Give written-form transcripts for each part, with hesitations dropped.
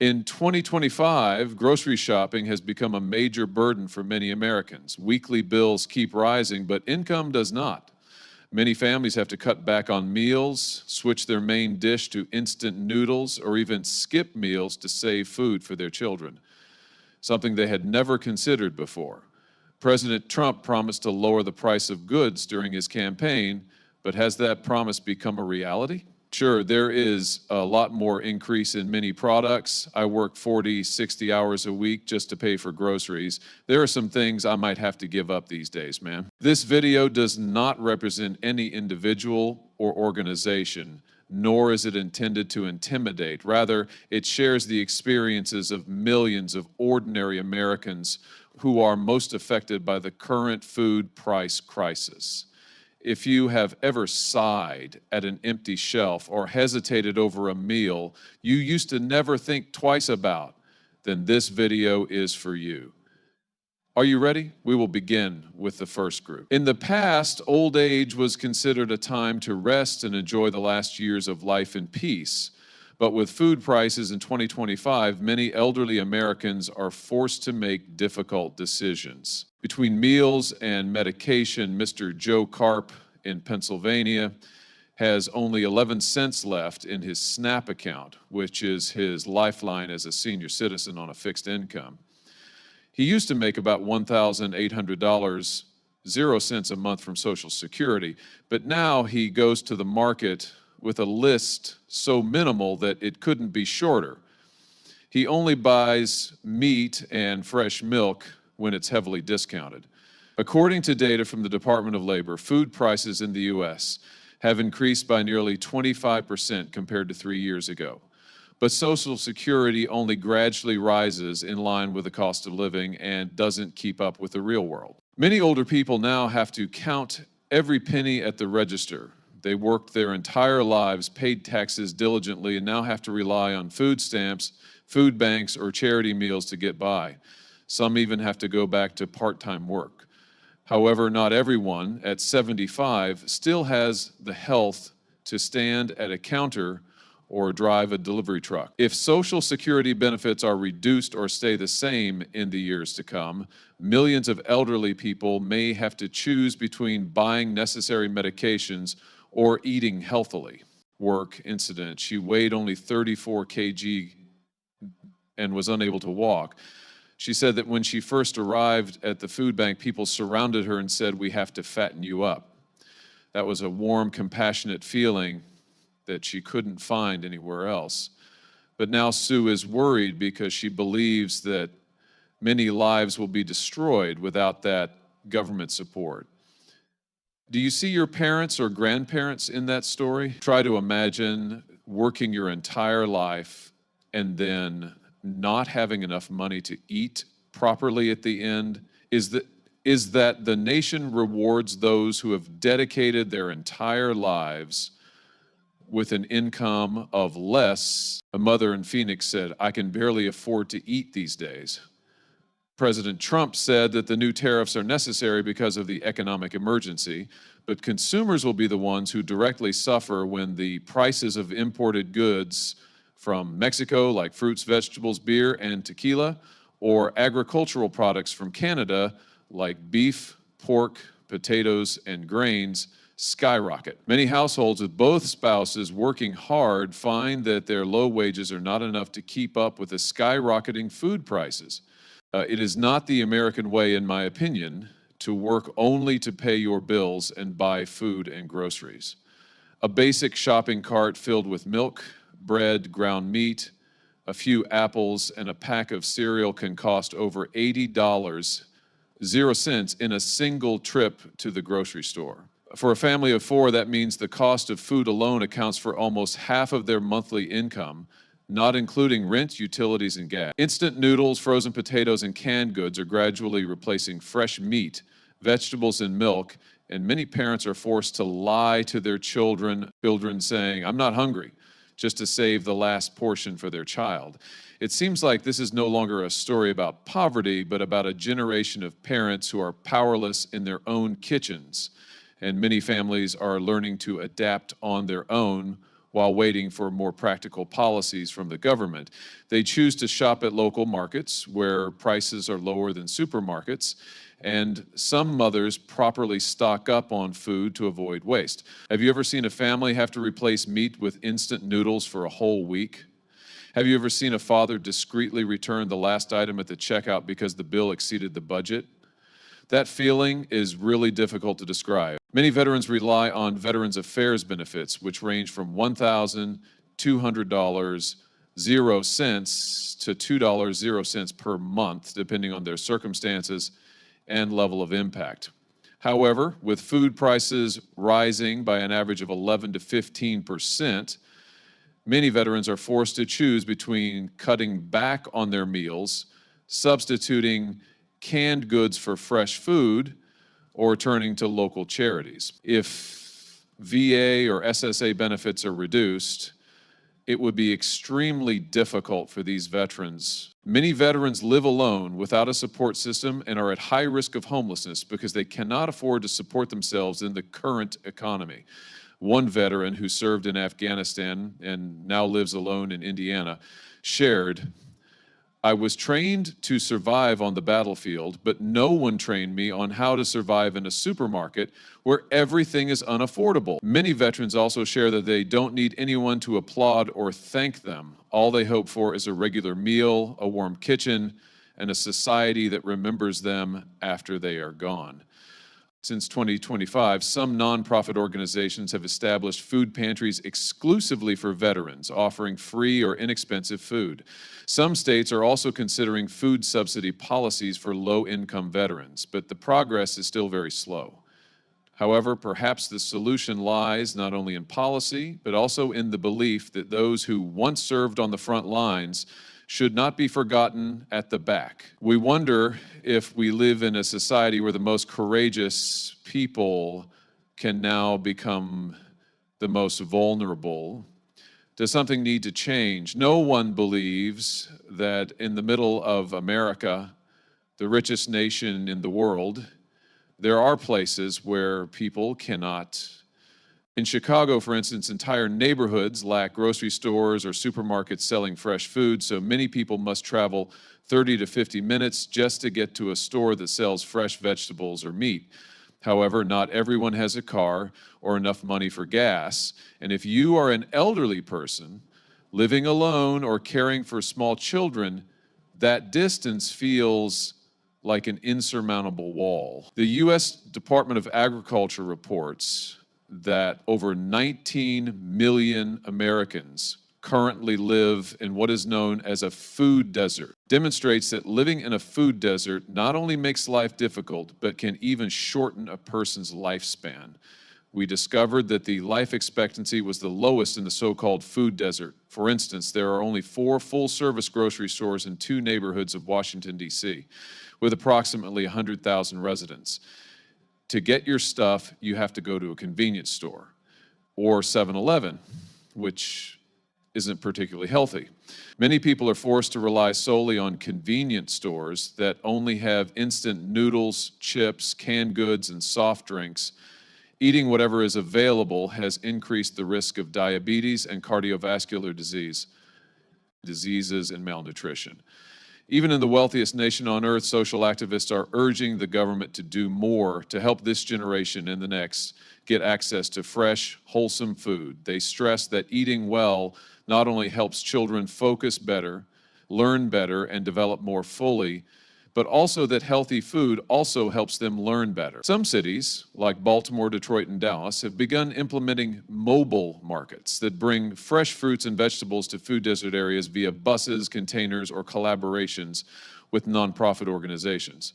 In 2025, grocery shopping has become a major burden for many Americans. Weekly bills keep rising, but income does not. Many families have to cut back on meals, switch their main dish to instant noodles, or even skip meals to save food for their children, something they had never considered before. President Trump promised to lower the price of goods during his campaign, but has that promise become a reality? Sure, there is a lot more increase in many products. I work 40, 60 hours a week just to pay for groceries. There are some things I might have to give up these days, man. This video does not represent any individual or organization, nor is it intended to intimidate. Rather, it shares the experiences of millions of ordinary Americans who are most affected by the current food price crisis. If you have ever sighed at an empty shelf or hesitated over a meal you used to never think twice about, then this video is for you. Are you ready? We will begin with the first group. In the past, old age was considered a time to rest and enjoy the last years of life in peace. But with food prices in 2025, many elderly Americans are forced to make difficult decisions. Between meals and medication, Mr. Joe Karp in Pennsylvania has only 11 cents left in his SNAP account, which is his lifeline as a senior citizen on a fixed income. He used to make about $1,800, 0 cents a month from Social Security, but now he goes to the market with a list so minimal that it couldn't be shorter. He only buys meat and fresh milk when it's heavily discounted. According to data from the Department of Labor, food prices in the U.S. have increased by nearly 25% compared to 3 years ago. But Social Security only gradually rises in line with the cost of living and doesn't keep up with the real world. Many older people now have to count every penny at the register. They worked their entire lives, paid taxes diligently, and now have to rely on food stamps, food banks, or charity meals to get by. Some even have to go back to part-time work. However, not everyone at 75 still has the health to stand at a counter or drive a delivery truck. If Social Security benefits are reduced or stay the same in the years to come, millions of elderly people may have to choose between buying necessary medications or eating healthily. Work incident. She weighed only 34 kg and was unable to walk. She said that when she first arrived at the food bank, people surrounded her and said, "We have to fatten you up." That was a warm, compassionate feeling that she couldn't find anywhere else. But now Sue is worried because she believes that many lives will be destroyed without that government support. Do you see your parents or grandparents in that story? Try to imagine working your entire life and then not having enough money to eat properly at the end. Is that the nation rewards those who have dedicated their entire lives with an income of less? A mother in Phoenix said, "I can barely afford to eat these days." President Trump said that the new tariffs are necessary because of the economic emergency, but consumers will be the ones who directly suffer when the prices of imported goods from Mexico, like fruits, vegetables, beer, and tequila, or agricultural products from Canada, like beef, pork, potatoes, and grains, skyrocket. Many households with both spouses working hard find that their low wages are not enough to keep up with the skyrocketing food prices. It is not the American way, in my opinion, to work only to pay your bills and buy food and groceries. A basic shopping cart filled with milk, bread, ground meat, a few apples, and a pack of cereal can cost over $80, 0 cents, in a single trip to the grocery store. For a family of 4, that means the cost of food alone accounts for almost half of their monthly income, not including rent, utilities, and gas. Instant noodles, frozen potatoes, and canned goods are gradually replacing fresh meat, vegetables, and milk, and many parents are forced to lie to their children saying, "I'm not hungry," just to save the last portion for their child. It seems like this is no longer a story about poverty, but about a generation of parents who are powerless in their own kitchens, and many families are learning to adapt on their own while waiting for more practical policies from the government. They choose to shop at local markets where prices are lower than supermarkets, and some mothers properly stock up on food to avoid waste. Have you ever seen a family have to replace meat with instant noodles for a whole week? Have you ever seen a father discreetly return the last item at the checkout because the bill exceeded the budget? That feeling is really difficult to describe. Many veterans rely on Veterans Affairs benefits, which range from $1,200.00 to $2.00 per month, depending on their circumstances and level of impact. However, with food prices rising by an average of 11 to 15%, many veterans are forced to choose between cutting back on their meals, substituting canned goods for fresh food, or turning to local charities. If VA or SSA benefits are reduced, it would be extremely difficult for these veterans. Many veterans live alone without a support system and are at high risk of homelessness because they cannot afford to support themselves in the current economy. One veteran who served in Afghanistan and now lives alone in Indiana shared, "I was trained to survive on the battlefield, but no one trained me on how to survive in a supermarket where everything is unaffordable." Many veterans also share that they don't need anyone to applaud or thank them. All they hope for is a regular meal, a warm kitchen, and a society that remembers them after they are gone. Since 2025, some nonprofit organizations have established food pantries exclusively for veterans, offering free or inexpensive food. Some states are also considering food subsidy policies for low-income veterans, but the progress is still very slow. However, perhaps the solution lies not only in policy, but also in the belief that those who once served on the front lines should not be forgotten at the back. We wonder if we live in a society where the most courageous people can now become the most vulnerable. Does something need to change? No one believes that in the middle of America, the richest nation in the world, there are places where people cannot. In Chicago, for instance, entire neighborhoods lack grocery stores or supermarkets selling fresh food, so many people must travel 30 to 50 minutes just to get to a store that sells fresh vegetables or meat. However, not everyone has a car or enough money for gas, and if you are an elderly person living alone or caring for small children, that distance feels like an insurmountable wall. The U.S. Department of Agriculture reports that over 19 million Americans currently live in what is known as a food desert. Demonstrates that living in a food desert not only makes life difficult, but can even shorten a person's lifespan. We discovered that the life expectancy was the lowest in the so-called food desert. For instance, there are only 4 full-service grocery stores in 2 neighborhoods of Washington, D.C., with approximately 100,000 residents. To get your stuff, you have to go to a convenience store or 7-Eleven, which isn't particularly healthy. Many people are forced to rely solely on convenience stores that only have instant noodles, chips, canned goods, and soft drinks. Eating whatever is available has increased the risk of diabetes and cardiovascular diseases and malnutrition. Even in the wealthiest nation on earth, social activists are urging the government to do more to help this generation and the next get access to fresh, wholesome food. They stress that eating well not only helps children focus better, learn better, and develop more fully, but also that healthy food also helps them learn better. Some cities, like Baltimore, Detroit, and Dallas, have begun implementing mobile markets that bring fresh fruits and vegetables to food desert areas via buses, containers, or collaborations with nonprofit organizations.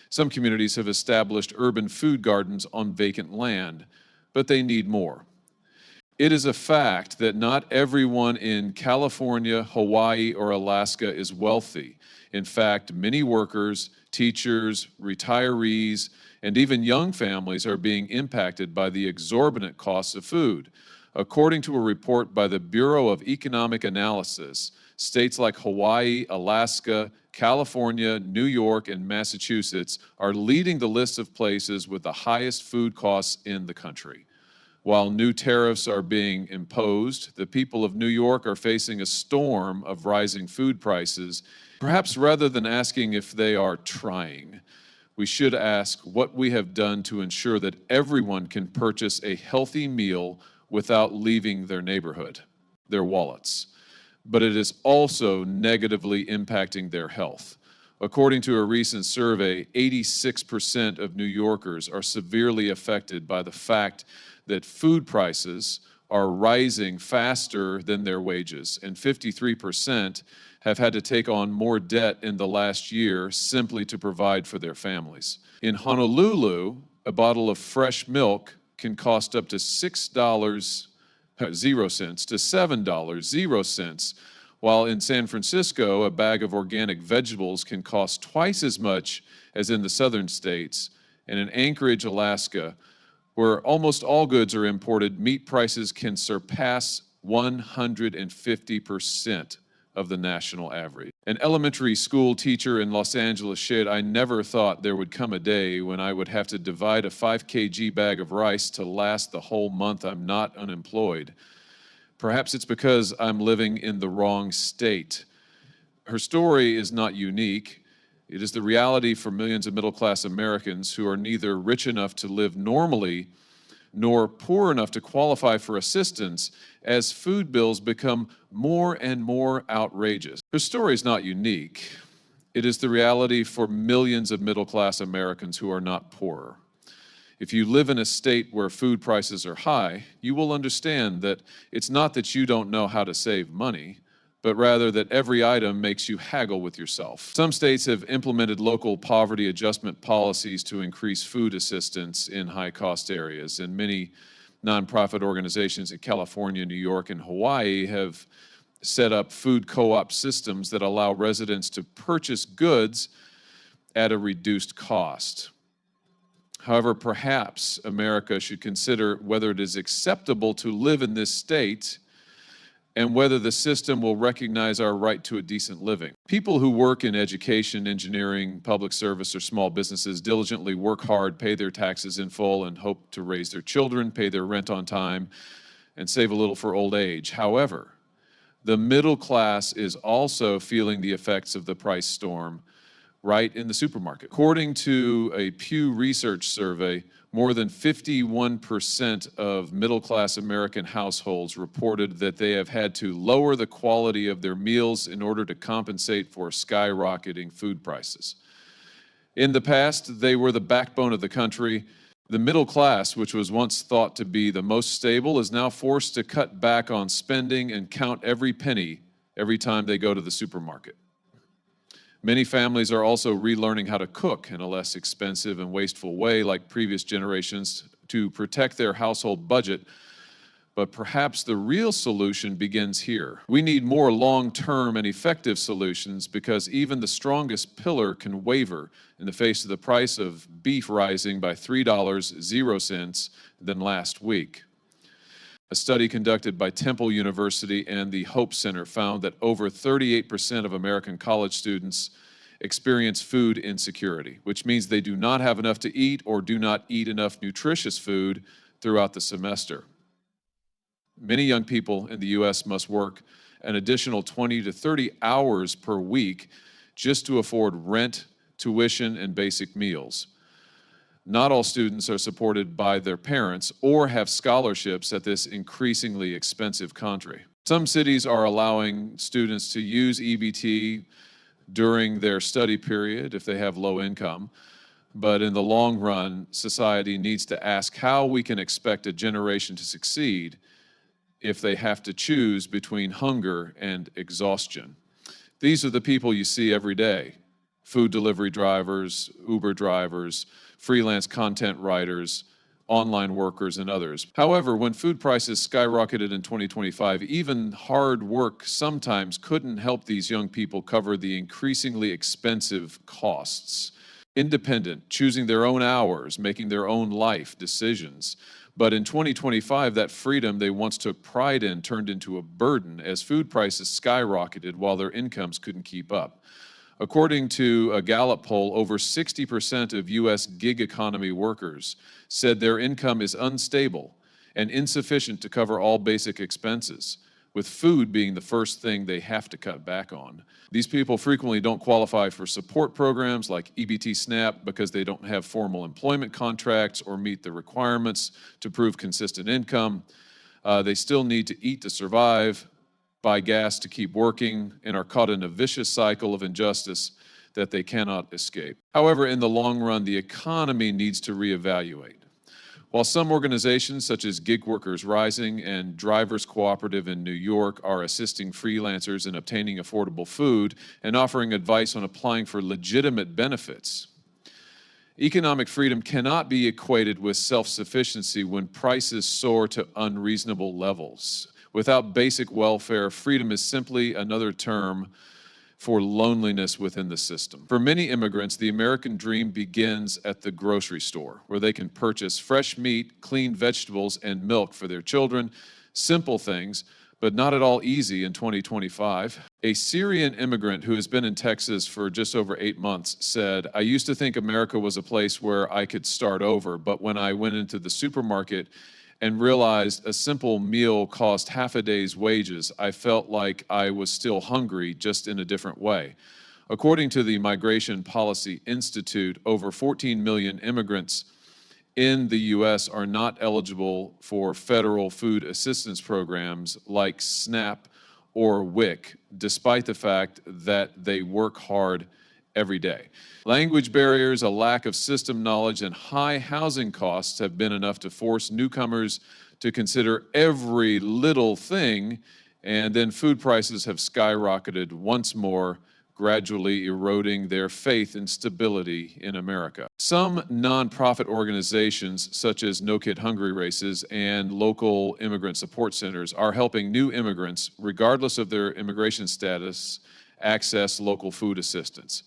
Some communities have established urban food gardens on vacant land, but they need more. It is a fact that not everyone in California, Hawaii, or Alaska is wealthy. In fact, many workers, teachers, retirees, and even young families are being impacted by the exorbitant costs of food. According to a report by the Bureau of Economic Analysis, states like Hawaii, Alaska, California, New York, and Massachusetts are leading the list of places with the highest food costs in the country. While new tariffs are being imposed, the people of New York are facing a storm of rising food prices. Perhaps rather than asking if they are trying, we should ask what we have done to ensure that everyone can purchase a healthy meal without leaving their neighborhood, their wallets. But it is also negatively impacting their health. According to a recent survey, 86% of New Yorkers are severely affected by the fact that food prices are rising faster than their wages, and 53% have had to take on more debt in the last year simply to provide for their families. In Honolulu, a bottle of fresh milk can cost up to $6.00 to $7.00, while in San Francisco, a bag of organic vegetables can cost twice as much as in the southern states. And in Anchorage, Alaska, where almost all goods are imported, meat prices can surpass 150% of the national average. An elementary school teacher in Los Angeles shared, "I never thought there would come a day when I would have to divide a 5 kg bag of rice to last the whole month I'm not unemployed. Perhaps it's because I'm living in the wrong state." Her story is not unique. It is the reality for millions of middle-class Americans who are neither rich enough to live normally nor poor enough to qualify for assistance as food bills become more and more outrageous. Her story is not unique. It is the reality for millions of middle-class Americans who are not poorer. If you live in a state where food prices are high, you will understand that it's not that you don't know how to save money, but rather that every item makes you haggle with yourself. Some states have implemented local poverty adjustment policies to increase food assistance in high-cost areas, and many nonprofit organizations in California, New York, and Hawaii have set up food co-op systems that allow residents to purchase goods at a reduced cost. However, perhaps America should consider whether it is acceptable to live in this state and whether the system will recognize our right to a decent living. People who work in education, engineering, public service, or small businesses diligently work hard, pay their taxes in full, and hope to raise their children, pay their rent on time, and save a little for old age. However, the middle class is also feeling the effects of the price storm right in the supermarket. According to a Pew Research survey, more than 51% of middle-class American households reported that they have had to lower the quality of their meals in order to compensate for skyrocketing food prices. In the past, they were the backbone of the country. The middle class, which was once thought to be the most stable, is now forced to cut back on spending and count every penny every time they go to the supermarket. Many families are also relearning how to cook in a less expensive and wasteful way like previous generations to protect their household budget. But perhaps the real solution begins here. We need more long-term and effective solutions because even the strongest pillar can waver in the face of the price of beef rising by $3.00 than last week. A study conducted by Temple University and the Hope Center found that over 38% of American college students experience food insecurity, which means they do not have enough to eat or do not eat enough nutritious food throughout the semester. Many young people in the U.S. must work an additional 20 to 30 hours per week just to afford rent, tuition, and basic meals. Not all students are supported by their parents or have scholarships at this increasingly expensive country. Some cities are allowing students to use EBT during their study period if they have low income, but in the long run, society needs to ask how we can expect a generation to succeed if they have to choose between hunger and exhaustion. These are the people you see every day: food delivery drivers, Uber drivers, freelance content writers, online workers, and others. However, when food prices skyrocketed in 2025, even hard work sometimes couldn't help these young people cover the increasingly expensive costs. Independent, choosing their own hours, making their own life decisions. But in 2025, that freedom they once took pride in turned into a burden as food prices skyrocketed while their incomes couldn't keep up. According to a Gallup poll, over 60% of U.S. gig economy workers said their income is unstable and insufficient to cover all basic expenses, with food being the first thing they have to cut back on. These people frequently don't qualify for support programs like EBT SNAP because they don't have formal employment contracts or meet the requirements to prove consistent income. They still need to eat to survive, buy gas to keep working, and are caught in a vicious cycle of injustice that they cannot escape. However, in the long run, the economy needs to reevaluate. While some organizations such as Gig Workers Rising and Drivers Cooperative in New York are assisting freelancers in obtaining affordable food and offering advice on applying for legitimate benefits, economic freedom cannot be equated with self-sufficiency when prices soar to unreasonable levels. Without basic welfare, freedom is simply another term for loneliness within the system. For many immigrants, the American dream begins at the grocery store, where they can purchase fresh meat, clean vegetables, and milk for their children. Simple things, but not at all easy in 2025. A Syrian immigrant who has been in Texas for just over 8 months said, "I used to think America was a place where I could start over, but when I went into the supermarket and realized a simple meal cost half a day's wages, I felt like I was still hungry, just in a different way." According to the Migration Policy Institute, over 14 million immigrants in the U.S. are not eligible for federal food assistance programs like SNAP or WIC, despite the fact that they work hard every day. Language barriers, a lack of system knowledge, and high housing costs have been enough to force newcomers to consider every little thing, and then food prices have skyrocketed once more, gradually eroding their faith in stability in America. Some nonprofit organizations, such as No Kid Hungry Races and local immigrant support centers, are helping new immigrants, regardless of their immigration status, access local food assistance.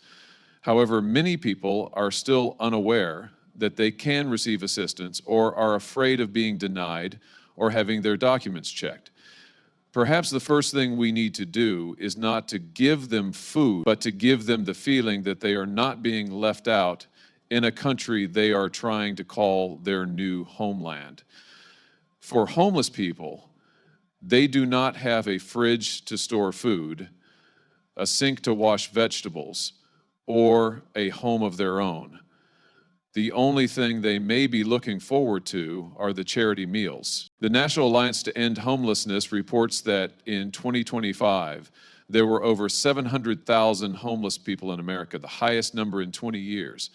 However, many people are still unaware that they can receive assistance or are afraid of being denied or having their documents checked. Perhaps the first thing we need to do is not to give them food, but to give them the feeling that they are not being left out in a country they are trying to call their new homeland. For homeless people, they do not have a fridge to store food, a sink to wash vegetables, or a home of their own. The only thing they may be looking forward to are the charity meals. The National Alliance to End Homelessness reports that in 2025, there were over 700,000 homeless people in America, the highest number in 20 years.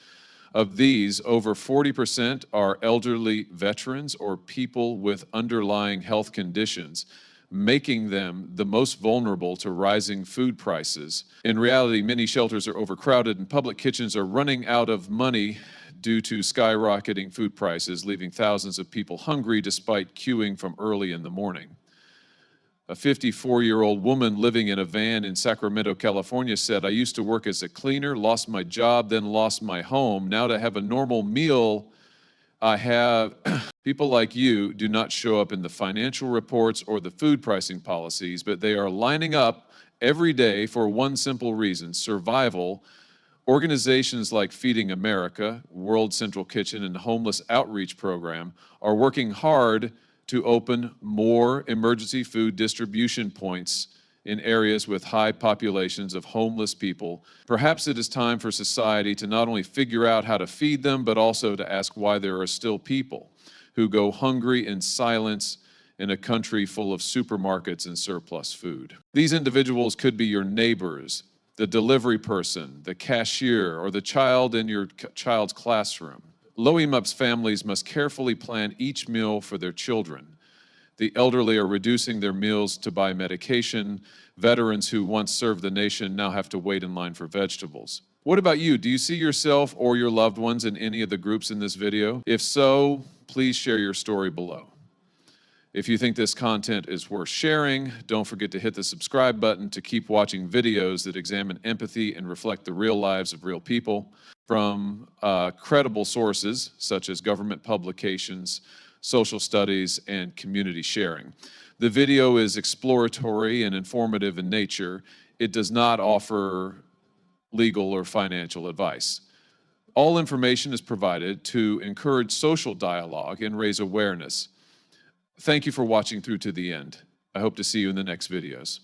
Of these, over 40% are elderly veterans or people with underlying health conditions, making them the most vulnerable to rising food prices. In reality, many shelters are overcrowded and public kitchens are running out of money due to skyrocketing food prices, leaving thousands of people hungry despite queuing from early in the morning. A 54-year-old woman living in a van in Sacramento, California said, "I used to work as a cleaner, lost my job, then lost my home. Now to have a normal meal, I have..." People like you do not show up in the financial reports or the food pricing policies, but they are lining up every day for one simple reason: survival. Organizations like Feeding America, World Central Kitchen, and Homeless Outreach Program are working hard to open more emergency food distribution points in areas with high populations of homeless people. Perhaps it is time for society to not only figure out how to feed them, but also to ask why there are still people who go hungry in silence in a country full of supermarkets and surplus food. These individuals could be your neighbors, the delivery person, the cashier, or the child in your child's classroom. Low-EMUP's families must carefully plan each meal for their children. The elderly are reducing their meals to buy medication. Veterans who once served the nation now have to wait in line for vegetables. What about you? Do you see yourself or your loved ones in any of the groups in this video? If so, please share your story below. If you think this content is worth sharing, don't forget to hit the subscribe button to keep watching videos that examine empathy and reflect the real lives of real people from credible sources such as government publications, social studies, and community sharing. The video is exploratory and informative in nature. It does not offer legal or financial advice. All information is provided to encourage social dialogue and raise awareness. Thank you for watching through to the end. I hope to see you in the next videos.